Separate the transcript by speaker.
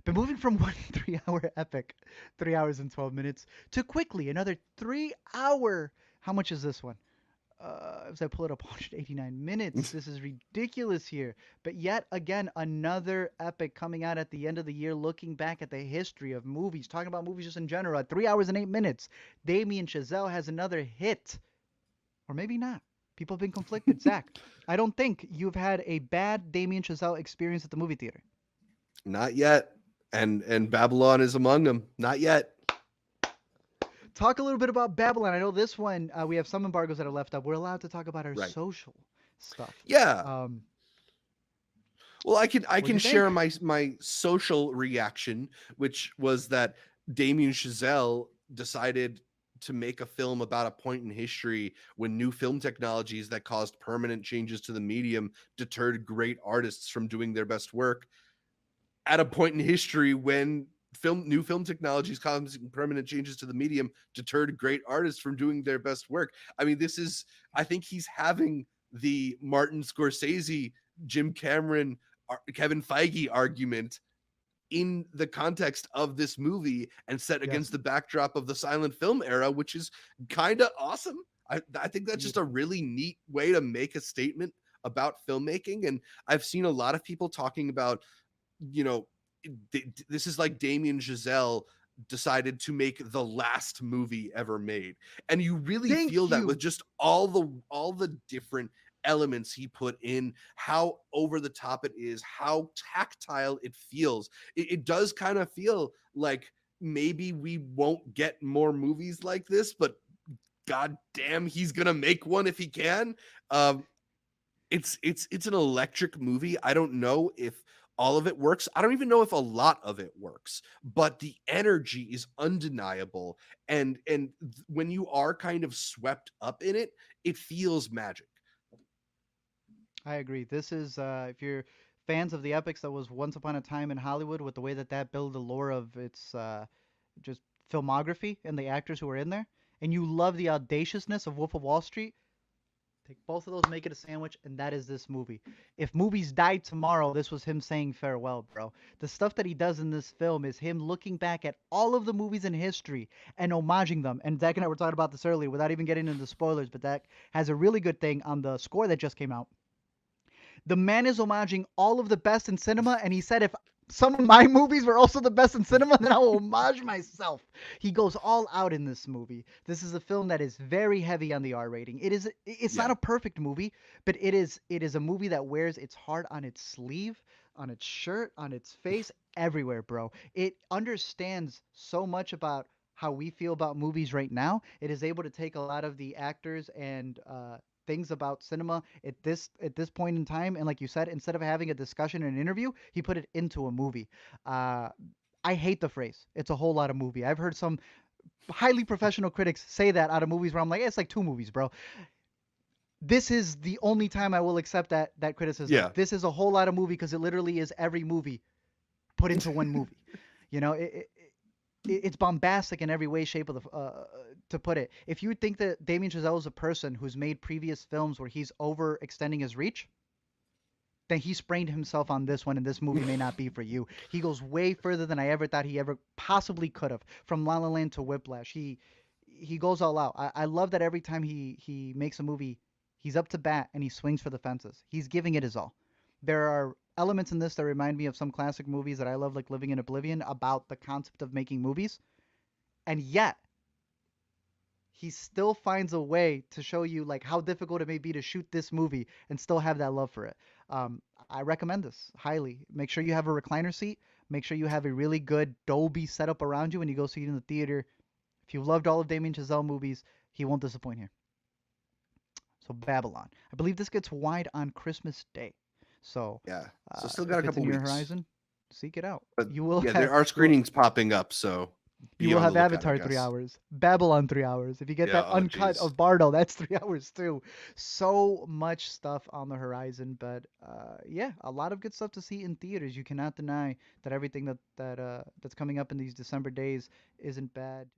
Speaker 1: Been moving from one 3 hour epic, 3 hours and 12 minutes, to quickly another 3 hour. How much is this one? As I pull it up, 189 minutes. This is ridiculous here. But yet again, another epic coming out at the end of the year, looking back at the history of movies, talking about movies just in general. At 3 hours and 8 minutes, Damien Chazelle has another hit, or maybe not. People have been conflicted. Zach, I don't think you've had a bad Damien Chazelle experience at the movie theater.
Speaker 2: Not yet. And Babylon is among them. Not yet.
Speaker 1: Talk a little bit about Babylon. I know this one, we have some embargoes that are left up. We're allowed to talk about our
Speaker 2: Right.
Speaker 1: social stuff.
Speaker 2: Yeah.
Speaker 1: Um,
Speaker 2: Well, I can
Speaker 1: what'd you think?
Speaker 2: share my social reaction, which was that Damien Chazelle decided to make a film about a point in history when new film technologies that caused permanent changes to the medium deterred great artists from doing their best work. At a point in history when new film technologies causing permanent changes to the medium deterred great artists from doing their best work. I mean, this is, I think he's having the Martin Scorsese, Jim Cameron, Kevin Feige argument in the context of this movie and set against
Speaker 1: Yes.
Speaker 2: the backdrop of the silent film era, which is kind of awesome. I think that's just a
Speaker 1: Beautiful.
Speaker 2: really neat way to make a statement about filmmaking. And I've seen a lot of people talking about, you know, this is like Damien Chazelle decided to make the last movie ever made, and you really feel
Speaker 1: Thank
Speaker 2: that with
Speaker 1: you.
Speaker 2: just all the different elements he put in, how over the top it is, how tactile it feels. It does kind of feel like maybe we won't get more movies like this, but god damn, he's gonna make one if he can. um it's an electric movie. I don't know if all of it works. I don't even know if a lot of it works, but the energy is undeniable. And when you are kind of swept up in it, it feels magic.
Speaker 1: I agree. This is, if you're fans of the epics that was Once Upon a Time in Hollywood, with the way that that built the lore of its just filmography and the actors who were in there, and you love the audaciousness of Wolf of Wall Street, take both of those, make it a sandwich, and that is this movie. If movies died tomorrow, this was him saying farewell, bro. The stuff that he does in this film is him looking back at all of the movies in history and homaging them. And Zach and I were talking about this earlier without even getting into the spoilers, but Zach has a really good thing on the score that just came out. The man is homaging all of the best in cinema, and he said if some of my movies were also the best in cinema, then I will homage myself. He goes all out in this movie. This is a film that is very heavy on the R rating. It's not
Speaker 2: Yeah.
Speaker 1: a perfect movie, but it is a movie that wears its heart on its sleeve, on its shirt, on its face, everywhere, bro. It understands so much about how we feel about movies right now. It is able to take a lot of the actors and things about cinema at this point in time, and like you said, instead of having a discussion and an interview, he put it into a movie. uh I hate the phrase "it's a whole lot of movie." I've heard some highly professional critics say that out of movies where I'm like, it's like two movies, bro. This is the only time I will accept that criticism.
Speaker 2: Yeah.
Speaker 1: This is a whole lot of movie because it literally is every movie put into one movie. You know, it's bombastic in every way, shape of the to put it. If you think that Damien Chazelle is a person who's made previous films where he's overextending his reach, then he sprained himself on this one, and this movie may not be for you. He goes way further than I ever thought he ever possibly could have. From La La Land to Whiplash, he goes all out. I love that every time he makes a movie, he's up to bat and he swings for the fences. He's giving it his all. There are elements in this that remind me of some classic movies that I love, like Living in Oblivion, about the concept of making movies, and yet he still finds a way to show you like how difficult it may be to shoot this movie and still have that love for it. I recommend this highly. Make sure you have a recliner seat. Make sure you have a really good Dolby setup around you when you go see it in the theater. If you've loved all of Damien Chazelle movies, he won't disappoint here. So Babylon. I believe this gets wide on Christmas Day. So
Speaker 2: Yeah. So still got a
Speaker 1: if it's in
Speaker 2: couple
Speaker 1: your
Speaker 2: weeks.
Speaker 1: horizon, seek it out.
Speaker 2: But
Speaker 1: You will
Speaker 2: yeah,
Speaker 1: have
Speaker 2: there are
Speaker 1: you will,
Speaker 2: screenings popping up, so
Speaker 1: you
Speaker 2: be
Speaker 1: will
Speaker 2: on the
Speaker 1: have
Speaker 2: lookout, I
Speaker 1: Avatar three
Speaker 2: guess.
Speaker 1: hours, Babylon 3 hours. If you get
Speaker 2: Yeah,
Speaker 1: that
Speaker 2: oh
Speaker 1: uncut
Speaker 2: geez.
Speaker 1: of Bardo, that's 3 hours too. So much stuff on the horizon, but yeah, a lot of good stuff to see in theaters. You cannot deny that everything that's coming up in these December days isn't bad.